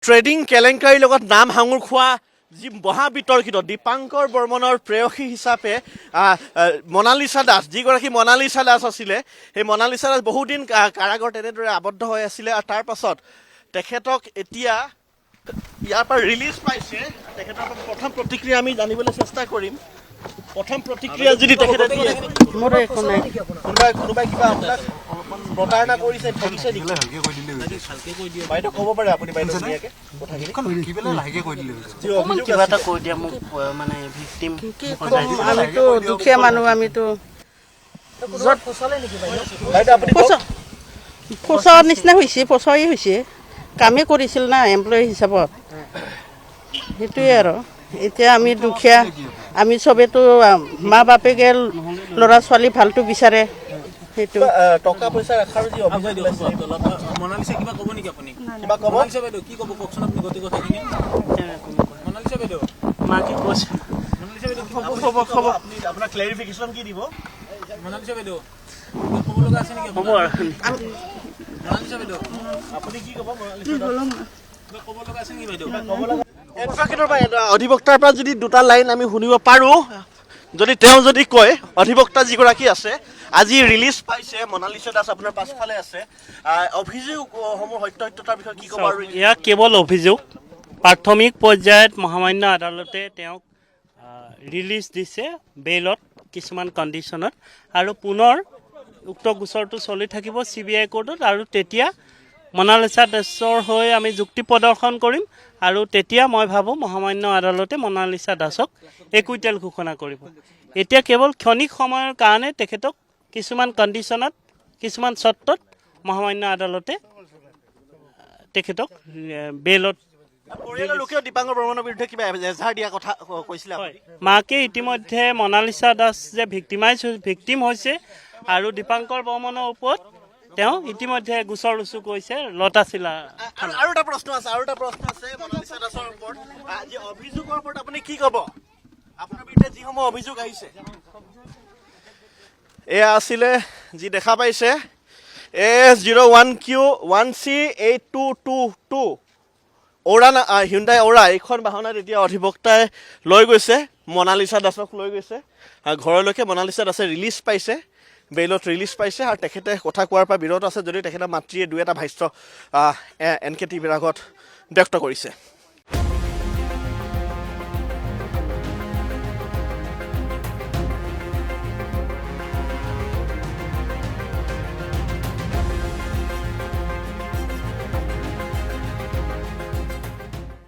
Trading কেলেংকাৰীৰ লগত নাম সাঙুৰ খোৱা যি মহাবিতৰ্কিত দীপাংকৰ বৰ্মনৰ প্ৰেয়সী হিচাপে মনালিছা দাস, যিগৰাকী মনালিছা দাস আছিলে, সেই মনালিছা দাস বহুদিন কাৰাগাৰত তেনেদৰে আবদ্ধ হৈ আছিলে আৰু তাৰ পাছত তেখেতক এতিয়া ইয়াৰ পৰা ৰিলিজ পাইছে। তেখেতৰ প্ৰথম প্ৰতিক্ৰিয়া আমি জানিবলৈ চেষ্টা কৰিম। প্ৰথম প্ৰতিক্ৰিয়া যদি তেখেতে কোনোবাই কিবা আপোনাক প্ৰতাৰণা কৰিছে, ঠগিছে নেকি? বাইদেউ ক'ব পাৰে আপুনি, বাইদেউ ধুনীয়াকৈ কিবা এটা কৈ দিয়া মোক, মানে ভিক্টিম। আমিতো দুখীয়া মানুহ, আমিতো ফচৰ নিচিনা হৈছে, ফচই হৈছে। কামেই কৰিছিল না এমপ্লয়ী হিচাপত, সেইটোৱে আৰু। এতিয়া আমি দুখীয়া, আমি চবেতো মা বাপেকে ল'ৰা ছোৱালী ভালটো বিচাৰে। সেইটো টকা পইচা ৰাখাৰ যি মনালিছা কিবা ক'ব নেকি আপুনি? কিবা ক'ব? মনালিছা বাইদেউ কি ক'ব কওকচোন আপুনি গোটেই কথাখিনি। মনালিছা বাইদেউ মাকে কৈছে, মনালিছা বাইদেউ আপুনি আপোনাৰ ক্লেৰিফিকেশ্যন কি দিব? মনালিছা বাইদেউ ক'ব লগা আছে নেকি? হ'ব আৰু মনালিছা বাইদেউ আপুনি কি ক'ব? ক'ব লগা আছে নেকি বাইদেউ? এডভকেটৰ পৰা অধিবক্তাৰ পৰা যদি দুটা লাইন আমি শুনিব পাৰোঁ, যদি তেওঁ যদি কয়, অধিবক্তা যিগৰাকী আছে, আজি ৰিলিজ পাইছে মনালিছা দাস আপোনাৰ পাছফালে আছে, অভিযোগসমূহ সত্যতাৰ বিষয়ে কি ক'ব? আৰু এয়া কেৱল অভিযোগ। প্ৰাথমিক পৰ্যায়ত মহামান্য আদালতে তেওঁক ৰিলিজ দিছে বেইলত কিছুমান কণ্ডিশ্যনত, আৰু পুনৰ উক্ত গোচৰটো চলি থাকিব CBI কোৰ্টত। আৰু তেতিয়া মনালিছা দাসৰ হৈ আমি যুক্তি প্ৰদৰ্শন কৰিম, আৰু তেতিয়া মই ভাবোঁ মহামান্য আদালতে মনালিছা দাসক একুইটেল ঘোষণা কৰিব। এতিয়া কেৱল ক্ষণিক সময়ৰ কাৰণে তেখেতক কিছুমান কণ্ডিশ্যনত, কিছুমান চৰ্তত মহামান্য আদালতে তেখেতক বেইলত। পৰিয়ালৰ লোকেও দীপাংকৰ বৰ্মনৰ বিৰুদ্ধে কিবা এজাহাৰ দিয়া কথা কৈছিলে। মাকে ইতিমধ্যে মনালিছা দাস যে ভিক্টিম হৈছে আৰু দীপাংকৰ বৰ্মনৰ ওপৰত তেওঁ ইতিমধ্যে গোচৰ ৰুজু কৰিছে লতাচিলা। আৰু এটা প্ৰশ্ন আছে মনালিছা দাসৰ ওপৰত, আজি অভিযোগৰ ওপৰত আপুনি কি ক'ব? আপোনাৰ বিৰুদ্ধে যিসমূহ অভিযোগ আহিছে, এয়া আছিলে যি দেখা পাইছে AS01Q1C8222 হিউণ্ডাই অ'ৰা, এইখন বাহনত এতিয়া অধিবক্তাই লৈ গৈছে মনালিছা দাসক, লৈ গৈছে ঘৰলৈকে। মনালিছা দাসে ৰিলিজ পাইছে, বেইলত ৰিলিজ পাইছে, আৰু তেখেতে কথা কোৱাৰ পৰা বিৰত আছে যদিও তেখেতৰ মাতৃয়ে দুই এটা ভাষ্য NKTVৰ আগত ব্যক্ত কৰিছে।